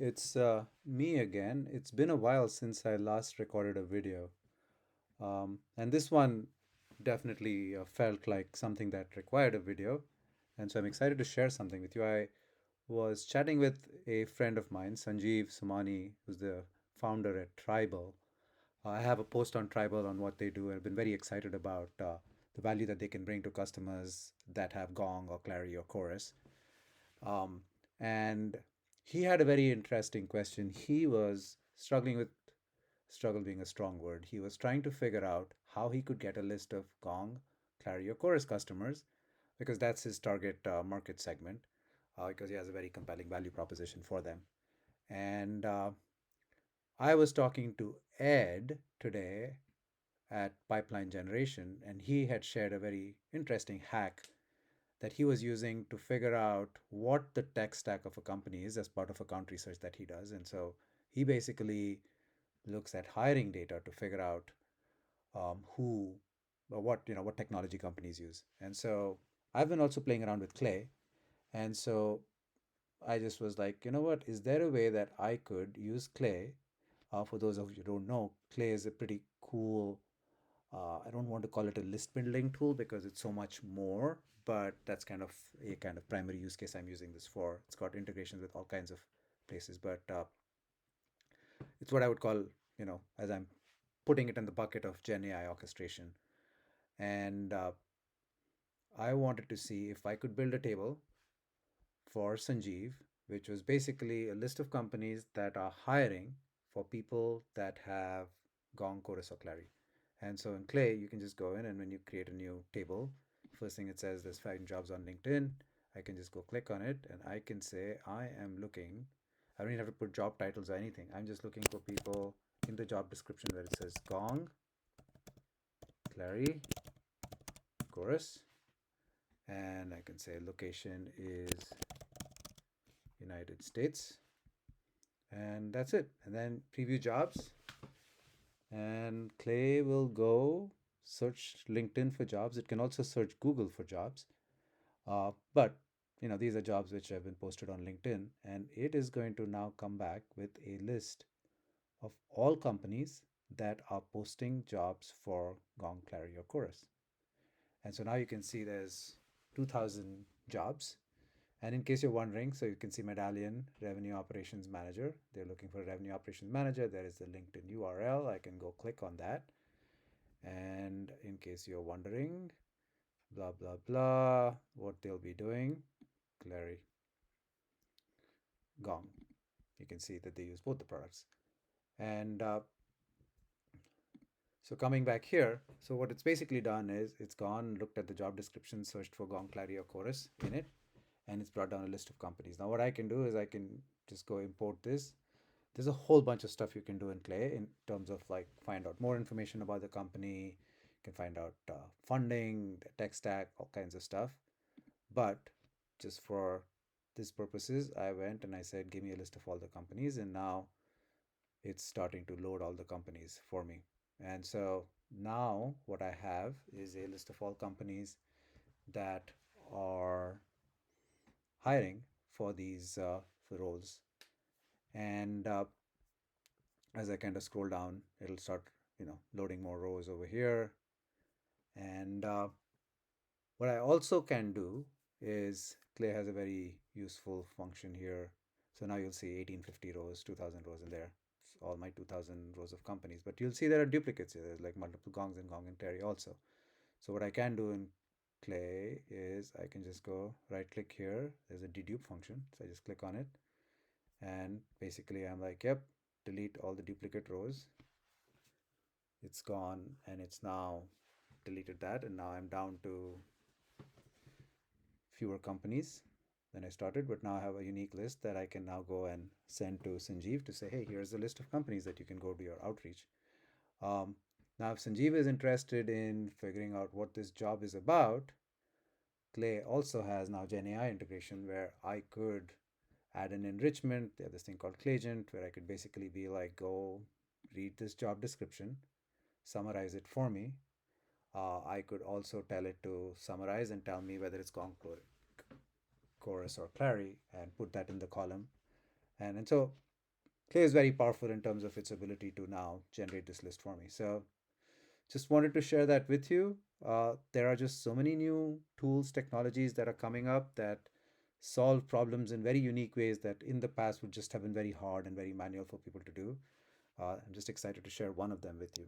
It's me again. It's been a while since I last recorded a video. And this one definitely felt like something that required a video. And so I'm excited to share something with you. I was chatting with a friend of mine, Sanjeev Sumani, who's the founder at Tribal. I have a post on Tribal on what they do, and I've been very excited about the value that they can bring to customers that have Gong or Clari or Chorus. Um, and he had a very interesting question. He was struggling with struggle being a strong word. He was trying to figure out how he could get a list of Gong, Clari, or Chorus customers because that's his target market segment because he has a very compelling value proposition for them. And I was talking to Ed today at Pipeline Generation, and he had shared a very interesting hack that he was using to figure out what the tech stack of a company is as part of account research that he does. And so he basically looks at hiring data to figure out who or what technology companies use. And so I've been also playing around with Clay, and so I just was like, you know what? Is there a way that I could use Clay? For those of you who don't know, Clay is a pretty cool. I don't want to call it a list building tool because it's so much more, but that's kind of a kind of primary use case I'm using this for. It's got integrations with all kinds of places, but it's what I would call, as I'm putting it in the bucket of Gen AI orchestration. And I wanted to see if I could build a table for Sanjeev, which was basically a list of companies that are hiring for people that have Gong, Chorus, or Clari. And so in Clay, you can just go in and when you create a new table, first thing it says there's 5 jobs on LinkedIn. I can just go click on it and I can say I am looking. I don't even have to put job titles or anything. I'm just looking for people in the job description where it says Gong, Clari, Chorus, and I can say location is United States, and that's it. And then preview jobs, and Clay will go search LinkedIn for jobs. It can also search Google for jobs, but these are jobs which have been posted on LinkedIn, and it is going to now come back with a list of all companies that are posting jobs for Gong, Clari, or Chorus. And so now you can see there's 2,000 jobs. And in case you're wondering, so you can see Medallion Revenue Operations Manager. They're looking for a Revenue Operations Manager. There is the LinkedIn URL. I can go click on that. And in case you're wondering, blah, blah, blah, what they'll be doing, Clary, Gong. You can see that they use both the products. And so coming back here, so what it's basically done is it's gone, looked at the job description, searched for Gong, Clary, or Chorus in it, and it's brought down a list of companies. Now, what I can do is I can just go import this. There's a whole bunch of stuff you can do in Clay in terms of like find out more information about the company. You can find out funding, the tech stack, all kinds of stuff. But just for this purposes, I went and I said, give me a list of all the companies. And now it's starting to load all the companies for me. And so now what I have is a list of all companies that are hiring for these for roles. And as I kind of scroll down, it'll start, loading more rows over here. And what I also can do is Clay has a very useful function here. So now you'll see 1850 rows, 2000 rows in there. It's all my 2000 rows of companies. But you'll see there are duplicates here. There's like multiple Gongs and Gong and Terry also. So what I can do in Clay is I can just go right click here. There's a dedupe function. So I just click on it. And basically I'm like, yep, delete all the duplicate rows. It's gone and it's now deleted that. And now I'm down to fewer companies than I started, but now I have a unique list that I can now go and send to Sanjeev to say, hey, here's a list of companies that you can go to your outreach. Um, Now, if Sanjeev is interested in figuring out what this job is about, Clay also has now Gen AI integration where I could add an enrichment. They have this thing called Clayagent where I could basically be like, go read this job description, summarize it for me. I could also tell it to summarize and tell me whether it's Gong, Chorus, or Clary and put that in the column. And so Clay is very powerful in terms of its ability to now generate this list for me. So just wanted to share that with you. There are just so many new tools, technologies that are coming up that solve problems in very unique ways that in the past would just have been very hard and very manual for people to do. I'm just excited to share one of them with you.